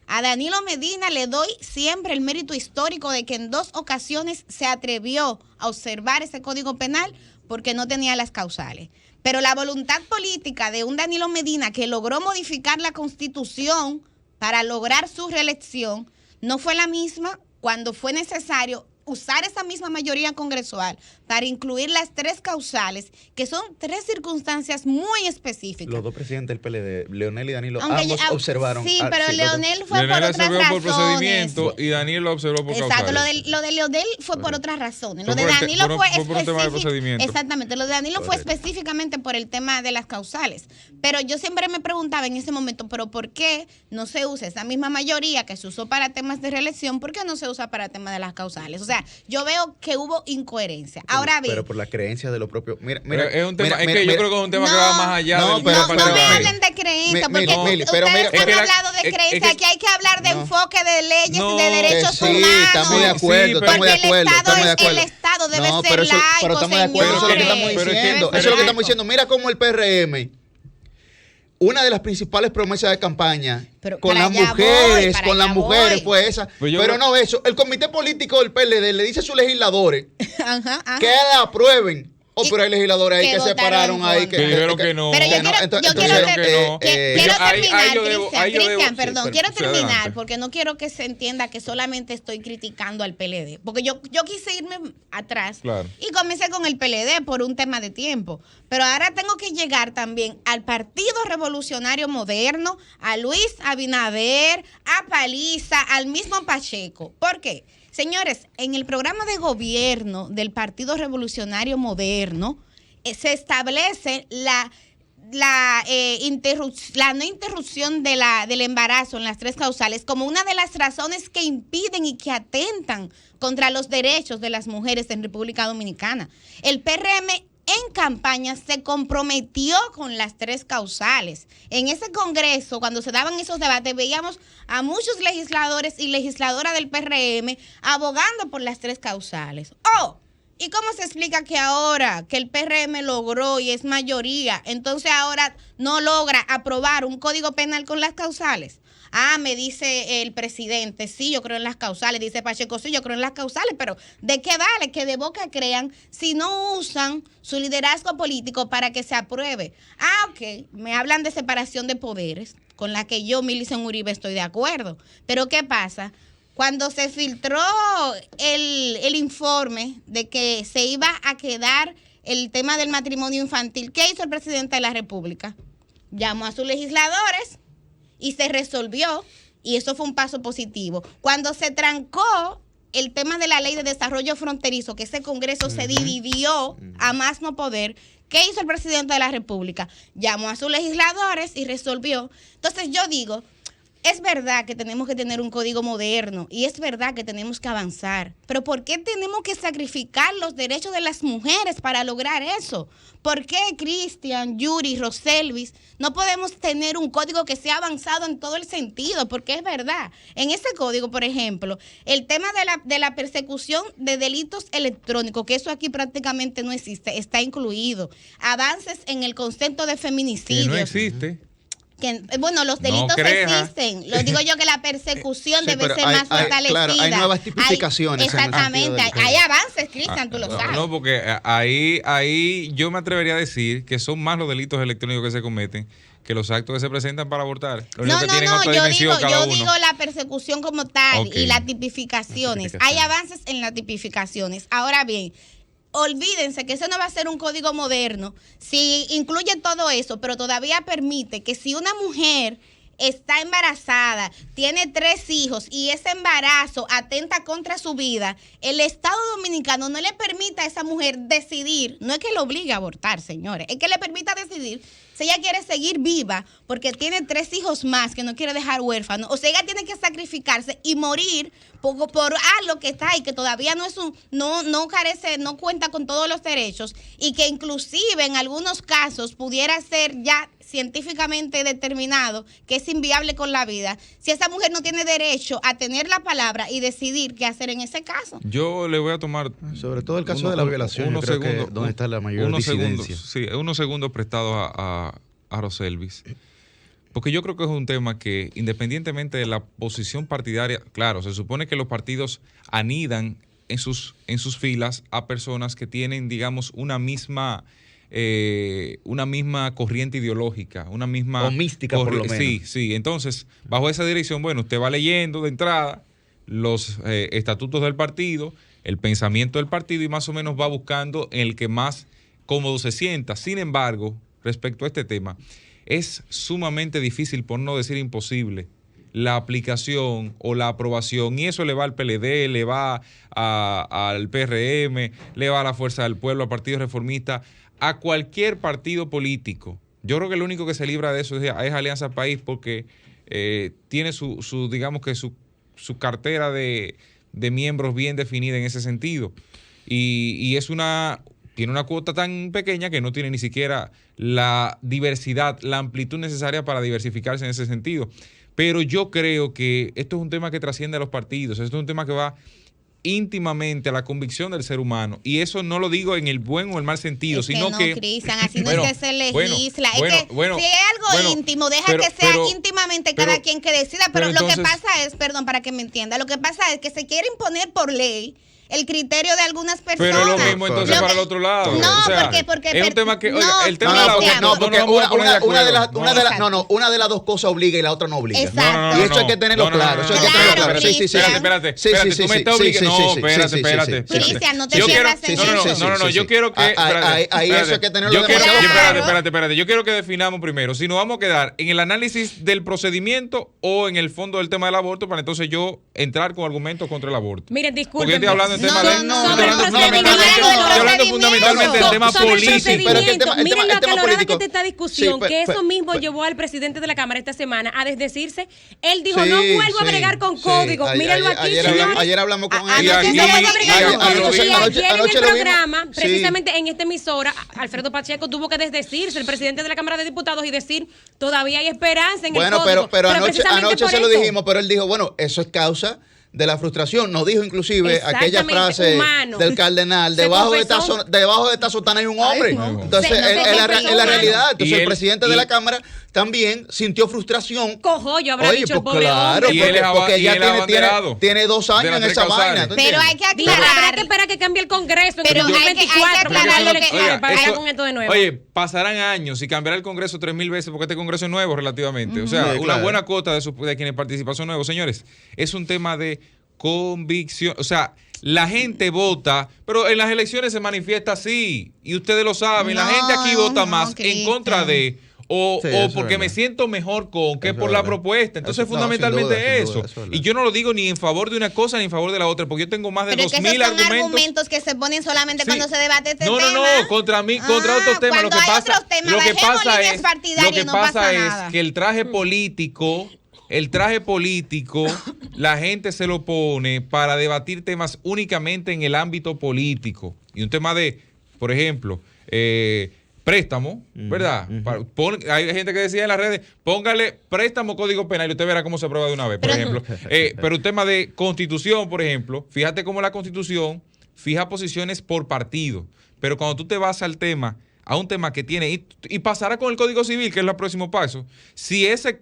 A Danilo Medina le doy siempre el mérito histórico de que en 2 ocasiones se atrevió a observar ese código penal porque no tenía las causales. Pero la voluntad política de un Danilo Medina que logró modificar la Constitución para lograr su reelección no fue la misma cuando fue necesario usar esa misma mayoría congresual para incluir las 3 causales, que son 3 circunstancias muy específicas. Los 2 presidentes del PLD, Leonel y Danilo, ambos observaron. Sí, pero Leonel fue por otras razones. por procedimiento y Daniel lo observó por causales. Exacto, lo de Leonel fue por otras razones. Lo de Danilo fue específico. Exactamente, lo de Danilo fue específicamente por el tema de las causales. Pero yo siempre me preguntaba en ese momento, ¿pero por qué no se usa esa misma mayoría que se usó para temas de reelección? ¿Por qué no se usa para temas de las causales? O sea, yo veo que hubo incoherencia. Ahora bien. Pero por la creencia de lo propio. Mira, es un tema, yo creo que es un tema que va más allá no me hablen de creencia, porque ustedes han hablado de creencia. Aquí hay que hablar de enfoque de leyes y de derechos humanos. Sí, estamos de acuerdo, estamos de acuerdo. El Estado debe ser laico, pero estamos de acuerdo, eso es lo que estamos diciendo. Eso es lo que estamos diciendo. Mira cómo el PRM, una de las principales promesas de campaña con las mujeres fue esa. Pero no eso. El comité político del PLD le dice a sus legisladores que la aprueben. Pero hay legisladores ahí que se pararon ahí. Que dijeron que no. Pero yo quiero terminar, Cristian, perdón. Quiero terminar porque no quiero que se entienda que solamente estoy criticando al PLD. Porque yo quise irme atrás y comencé con el PLD por un tema de tiempo. Pero ahora tengo que llegar también al Partido Revolucionario Moderno, a Luis Abinader, a Paliza, al mismo Pacheco. ¿Por qué? Señores, en el programa de gobierno del Partido Revolucionario Moderno se establece la no interrupción del embarazo en las 3 causales como una de las razones que impiden y que atentan contra los derechos de las mujeres en República Dominicana. El PRM en campaña se comprometió con las 3 causales. En ese congreso, cuando se daban esos debates, veíamos a muchos legisladores y legisladoras del PRM abogando por las 3 causales. ¿Y cómo se explica que ahora que el PRM logró y es mayoría, entonces ahora no logra aprobar un código penal con las causales? Me dice el presidente, sí, yo creo en las causales. Dice Pacheco, sí, yo creo en las causales. Pero ¿de qué vale que de boca crean si no usan su liderazgo político para que se apruebe? Ok, me hablan de separación de poderes, con la que yo, Millicent Uribe, estoy de acuerdo. Pero ¿qué pasa? Cuando se filtró el informe de que se iba a quedar el tema del matrimonio infantil, ¿qué hizo el presidente de la República? Llamó a sus legisladores y se resolvió, y eso fue un paso positivo. Cuando se trancó el tema de la ley de desarrollo fronterizo, que ese Congreso se dividió a más no poder, ¿qué hizo el presidente de la República? Llamó a sus legisladores y resolvió. Entonces yo digo, Es verdad que tenemos que tener un código moderno y es verdad que tenemos que avanzar, pero ¿por qué tenemos que sacrificar los derechos de las mujeres para lograr eso? ¿Por qué Cristian, Yuri, Roselvis no podemos tener un código que sea avanzado en todo el sentido? Porque es verdad, en ese código, por ejemplo, el tema de la persecución de delitos electrónicos, que eso aquí prácticamente no existe, está incluido. Avances en el concepto de feminicidio. Que no existe. Bueno, los delitos existen. Lo digo yo que la persecución debe ser más fortalecida. Claro, hay nuevas tipificaciones. Exactamente, hay avances, Cristian, tú lo sabes. No, porque ahí yo me atrevería a decir que son más los delitos electrónicos que se cometen que los actos que se presentan para abortar. No, yo digo la persecución como tal y las tipificaciones. Hay avances en las tipificaciones. Ahora bien, olvídense que eso no va a ser un código moderno si incluye todo eso, pero todavía permite que si una mujer está embarazada, tiene 3 hijos y ese embarazo atenta contra su vida, el Estado Dominicano no le permite a esa mujer decidir, no es que le obligue a abortar, señores, es que le permita decidir si ella quiere seguir viva porque tiene 3 hijos más que no quiere dejar huérfano, o sea, ella tiene que sacrificarse y morir por algo que está ahí, que todavía no carece, no cuenta con todos los derechos y que inclusive en algunos casos pudiera ser ya científicamente determinado que es inviable con la vida, si esa mujer no tiene derecho a tener la palabra y decidir qué hacer en ese caso. Yo le voy a tomar sobre todo el caso de la violación, yo creo que donde está la mayor disidencia. Unos segundos prestados a Roselvis, porque yo creo que es un tema que independientemente de la posición partidaria, claro, se supone que los partidos anidan en sus filas a personas que tienen, digamos, una misma corriente ideológica, una misma... O mística, por lo menos. Sí. Entonces, bajo esa dirección, bueno, usted va leyendo de entrada los estatutos del partido, el pensamiento del partido y más o menos va buscando en el que más cómodo se sienta. Sin embargo, respecto a este tema, es sumamente difícil, por no decir imposible, la aplicación o la aprobación, y eso le va al PLD, le va al PRM, le va a la Fuerza del Pueblo, al Partido Reformista, a cualquier partido político. Yo creo que el único que se libra de eso es Alianza País, porque tiene digamos que su cartera de miembros bien definida en ese sentido. Y tiene una cuota tan pequeña que no tiene ni siquiera la diversidad, la amplitud necesaria para diversificarse en ese sentido. Pero yo creo que esto es un tema que trasciende a los partidos, esto es un tema que va íntimamente a la convicción del ser humano, y eso no lo digo en el buen o el mal sentido, es sino que Cristian, así no es que se legisla, si es algo íntimo, deja que sea íntimamente cada quien que decida, pero lo que pasa es, perdón, para que me entienda, lo que pasa es que se quiere imponer por ley el criterio de algunas personas. Pero lo mismo entonces para el otro lado. No, o sea, porque es un tema que, oiga, el tema una de las dos cosas obliga y la otra no obliga. Exacto. Y eso hay que tenerlo claro. Sí, espérate, tú me estás obligando. No, espérate. Cristian, no te pierdas en eso. No, yo quiero que... Ahí eso hay que tenerlo demasiado claro. Espérate, yo quiero que definamos primero si nos vamos a quedar en el análisis del procedimiento o en el fondo del tema del aborto, para entonces yo entrar con argumentos contra el aborto. Miren, disculpen. Porque yo estoy hablando estoy hablando fundamentalmente del tema político. Miren lo acalorada que está esta discusión, que eso mismo llevó al presidente de la Cámara esta semana a desdecirse. Él dijo, no vuelvo a bregar con código. Mírenlo aquí, señores. Ayer hablamos con él. Y ayer en el programa, precisamente en esta emisora, Alfredo Pacheco tuvo que desdecirse, el presidente de la Cámara de Diputados, y decir, todavía hay esperanza en el código. Bueno, pero anoche se lo dijimos, pero él dijo, bueno, eso es causa de la frustración. Nos dijo inclusive aquella frase del cardenal, debajo de esta sotana hay un hombre. Entonces, es la realidad. Entonces, el presidente de la Cámara también sintió frustración. Cojollo habrá dicho el pobre claro, hombre. porque ya tiene 2 años en esa vaina. Pero hay que aclarar. Habrá que esperar que cambie el Congreso en el 2024 para ir con esto de nuevo. Oye, pasarán años y cambiará el Congreso 3,000 veces porque este Congreso es nuevo relativamente. O sea, una buena cuota de quienes participan son nuevos. Señores, es un tema de convicción. O sea, la gente vota, pero en las elecciones se manifiesta así. Y ustedes lo saben. La gente aquí vota más en contra de... O porque me siento mejor con que por la propuesta. Entonces, fundamentalmente eso. Y yo no lo digo ni en favor de una cosa ni en favor de la otra, porque yo tengo más de 2,000 argumentos que se ponen solamente cuando se debate este tema. No, contra otros temas. Lo que pasa es que el traje político el traje político, la gente se lo pone para debatir temas únicamente en el ámbito político. Y un tema de, por ejemplo, préstamo, ¿verdad? Hay gente que decía en las redes, póngale préstamo código penal y usted verá cómo se aprueba de una vez, por ejemplo. Pero un tema de constitución, por ejemplo, fíjate cómo la constitución fija posiciones por partido. Pero cuando tú te vas al tema, a un tema que tiene, y pasará con el Código Civil, que es el próximo paso, si ese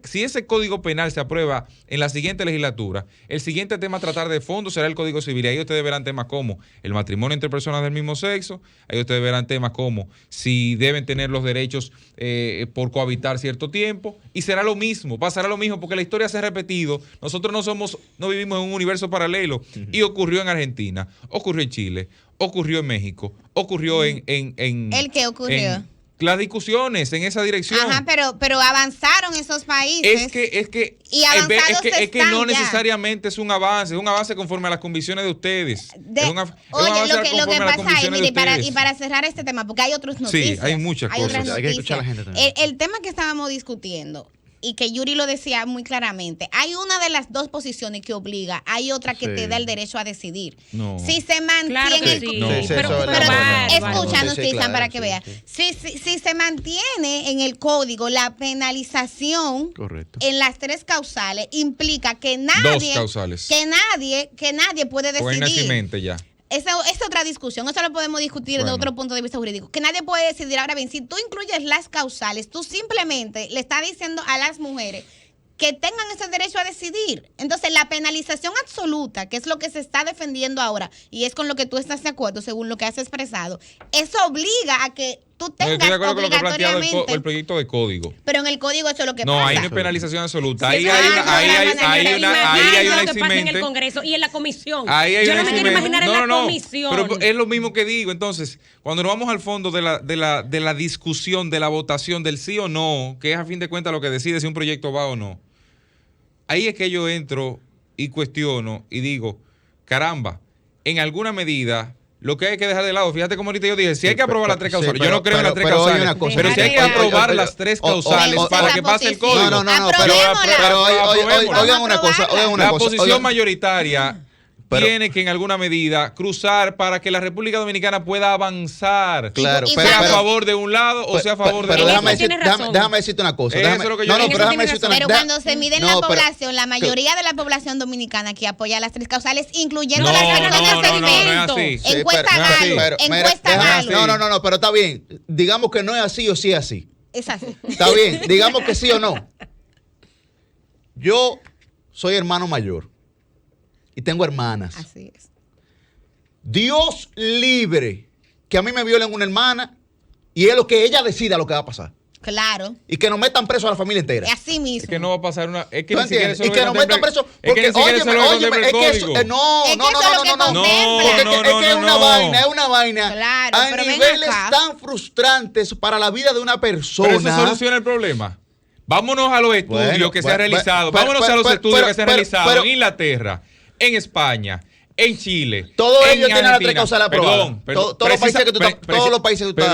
Código Penal se aprueba en la siguiente legislatura, el siguiente tema a tratar de fondo será el Código Civil, y ahí ustedes verán temas como el matrimonio entre personas del mismo sexo, ahí ustedes verán temas como si deben tener los derechos por cohabitar cierto tiempo, y será lo mismo, pasará lo mismo, porque la historia se ha repetido. Nosotros no vivimos en un universo paralelo, y ocurrió en Argentina, ocurrió en Chile, ocurrió en México, ocurrió en ¿El qué ocurrió? Las discusiones en esa dirección. Ajá, pero avanzaron esos países. Es que no necesariamente es un avance conforme a las convicciones de ustedes. Oye, lo que pasa es, mire, y para cerrar este tema, porque hay otras noticias. Sí, hay muchas cosas. Hay que escuchar a la gente también. El tema que estábamos discutiendo, y que Yuri lo decía muy claramente, hay una de las dos posiciones que obliga, hay otra que te da el derecho a decidir. No. Si se mantiene... Claro que sí. No. Pero escúchanos, Sí, Cristian, claro, para que vea. Si se mantiene en el código la penalización en las 3 causales, implica que nadie... 2 causales. Que nadie puede decidir. Nacimiento ya. Esa es otra discusión, eso lo podemos discutir de otro punto de vista jurídico, que nadie puede decidir. Ahora bien, si tú incluyes las causales, tú simplemente le estás diciendo a las mujeres que tengan ese derecho a decidir. Entonces, la penalización absoluta, que es lo que se está defendiendo ahora, y es con lo que tú estás de acuerdo, según lo que has expresado, eso obliga a que tú tengas Estoy de acuerdo con lo que ha planteado obligatoriamente... el proyecto de código. Pero en el código eso es lo que No, pasa. ahí no hay penalización absoluta. Sí, Ahí hay una lo que pasa en el eximente. Congreso y en la comisión. Ahí hay Yo una no me quiero eximente. imaginar en la comisión. Pero es lo mismo que digo. Entonces, cuando nos vamos al fondo de la discusión, de la votación del sí o no, que es a fin de cuentas lo que decide si un proyecto va o no, ahí es que yo entro y cuestiono y digo, caramba, en alguna medida... Lo que hay que dejar de lado, fíjate como ahorita yo dije, si hay que aprobar las 3 causales, yo no creo en las 3 causales, pero si hay que aprobar las 3 causales para que pase el código. No, pero oigan una cosa. La posición mayoritaria tiene que en alguna medida cruzar para que la República Dominicana pueda avanzar. Claro, sea a favor de un lado o sea a favor de otro. Pero déjame decirte una cosa. Pero cuando se mide en la población, la mayoría de la población dominicana que apoya las 3 causales, incluyendo las personas de segmento. Encuesta Galo. No, pero está bien. Digamos que no es así o sí es así. Es así. Está bien, digamos que sí o no. Yo soy hermano mayor y tengo hermanas. Así es. Dios libre que a mí me violen una hermana y es lo que ella decida lo que va a pasar. Claro. Y que nos metan preso a la familia entera. Es así mismo. Es que no va a pasar una... Es que ¿Tú ni siquiera entiendes? Y que nos metan preso. Porque es que ni siquiera eso lo contempla el código. No. Es una vaina. Claro, a pero ven niveles acá. tan frustrantes para la vida de una persona. Pero eso soluciona el problema. Vámonos a los estudios que se han realizado. Vámonos a los estudios que se han realizado en Inglaterra, en España, en Chile. Todos en ellos tienen las 3 causales aprobadas. Perdón. Todos los países que tú estás. Pero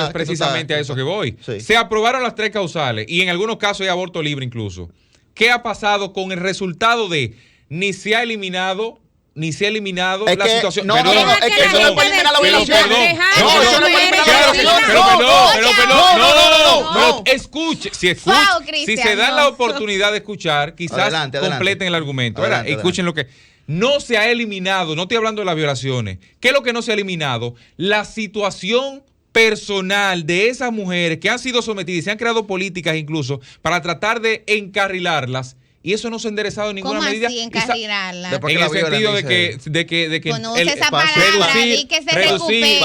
es precisamente a eso que voy. Sí. Se aprobaron las 3 causales y en algunos casos hay aborto libre incluso. ¿Qué ha pasado con el resultado de ni se ha eliminado la situación? No, es que eso no puede eliminar la violación. No, escuche, si se dan la oportunidad de escuchar, quizás completen el argumento. Escuchen lo que... No se ha eliminado, no estoy hablando de las violaciones. ¿Qué es lo que no se ha eliminado? La situación personal de esas mujeres que han sido sometidas y se han creado políticas incluso para tratar de encarrilarlas. Y eso no se ha enderezado en ninguna medida. ¿Cómo así encarrilarla? En el sentido de que conoce esa palabra, di que se recupere.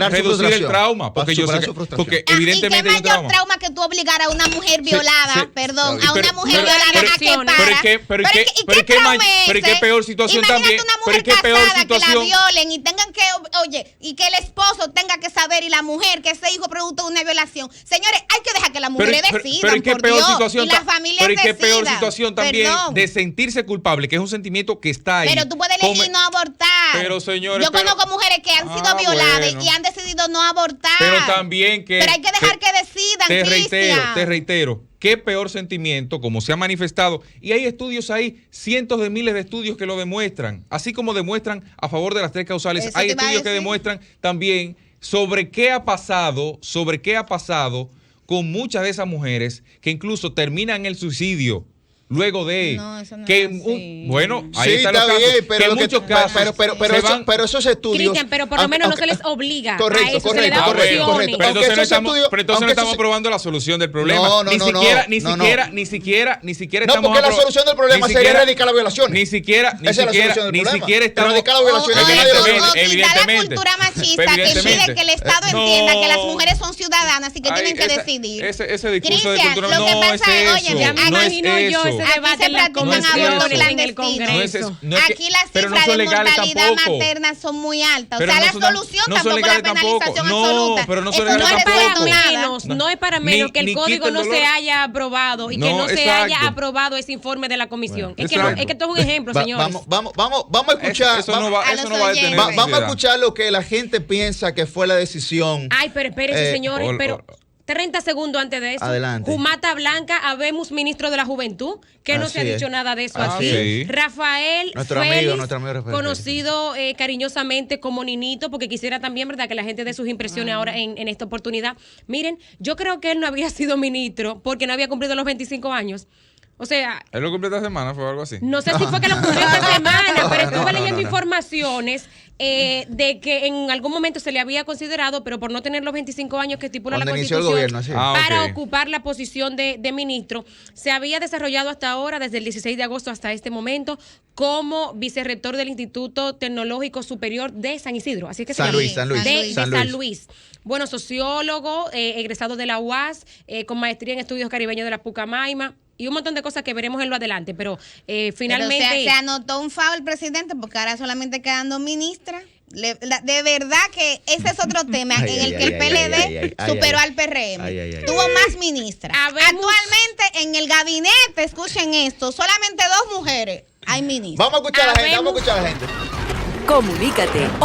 Reducir el trauma. Porque yo sé porque evidentemente ¿y qué mayor trauma que tú obligar a una mujer violada, a una mujer violada a que para? Pero qué peor situación también. Pero qué peor situación. Que la violen y tengan que, oye, y que el esposo tenga que saber y la mujer que ese hijo producto de una violación. Señores, hay que dejar que las mujeres decidan, por Dios, y las familias decidan. Situación también de sentirse culpable, que es un sentimiento que está ahí. Pero tú puedes elegir no abortar. Pero señores, yo conozco mujeres que han sido violadas y han decidido no abortar. Pero también que... Pero hay que dejar que decidan, te reitero qué peor sentimiento, como se ha manifestado. Y hay estudios ahí, cientos de miles de estudios que lo demuestran. Así como demuestran a favor de las 3 causales, Eso hay te iba a estudios que decir. demuestran también sobre qué ha pasado con muchas de esas mujeres que incluso terminan el suicidio. Luego de No, eso no que es así. bueno, ahí Sí, están los está casos, bien, pero que en lo que- muchos casos pero esos estudios. Cristian, pero por lo menos no se les obliga Correcto, a eso, se correcto, les da correcto, opciones. correcto. Pero Aunque entonces no esos estamos, estudios- pero entonces no aunque estamos esos- probando la solución del problema. No, ni siquiera No, estamos porque la apro- solución del problema ni sería siquiera- erradicar las violaciones. Ni siquiera Esa es la solución del problema. estamos Erradicar las violaciones. O que nadie lo evidentemente, haga. quitar la evidentemente. cultura machista que Evidentemente. impide que el Estado No. entienda que las mujeres son ciudadanas y que Ay, tienen que esa- decidir. Ese discurso de Cristian, cultura lo que no pasa es es, eso. oye, Ya me aquí- no es imagino yo eso. ese Aquí debate se en la practican No es abortos eso. en el clandestinos. Congreso. No es eso. No es que- Aquí las pero no cifras son de legales mortalidad tampoco. materna son muy altas. Pero o sea, no la son- solución no son tampoco es la legales tampoco. penalización No, absoluta. pero no son Eso legales no No es tampoco. para para nada. menos, no es para menos que el ni código quita el no dolor. se haya aprobado y que No, no se exacto. haya aprobado ese informe de la comisión. Bueno, es que no, exacto. es que esto es un ejemplo, señores. Vamos a escuchar. Eso no va a eso los no va a detener oyentes. Vamos a sociedad. escuchar lo que la gente piensa que fue la decisión. Ay, pero espérese, señores, ol- pero ol- 30 segundos antes de eso. Adelante. Jumata Blanca, habemos ministro de la Juventud, que no Así se ha dicho es. nada de eso Así aquí. es. Rafael Nuestro Félix, amigo Rafael conocido cariñosamente como Ninito, porque quisiera también, ¿verdad?, que la gente dé sus impresiones ahora en esta oportunidad. Miren, yo creo que él no había sido ministro porque no había cumplido los 25 años. O sea, Él lo cumplió esta semana, fue algo así. no sé si fue que lo cumplió esta semana, pero estuve leyendo no. informaciones de que en algún momento se le había considerado, pero por no tener los 25 años que estipula Cuando la inició el Constitución, gobierno, así. para ok. ocupar la posición de ministro, se había desarrollado hasta ahora, desde el 16 de agosto hasta este momento, como vicerrector del Instituto Tecnológico Superior de San Isidro. Así que se San llama. Luis, San Luis. De San San Luis. Luis. Bueno, sociólogo, egresado de la UAS, con maestría en estudios caribeños de la Pucamaima y un montón de cosas que veremos en lo adelante, pero finalmente... Pero se anotó un FAO el presidente porque ahora solamente quedan 2 ministras. De verdad que ese es otro tema Ay, en el ay, que el ay, PLD ay, ay, superó ay, al PRM. ay, ay, ay. Tuvo más ministras. Habemos- Actualmente en el gabinete, escuchen esto, solamente 2 mujeres hay ministras. Vamos a escuchar a la gente, vamos a escuchar a la gente. Comunícate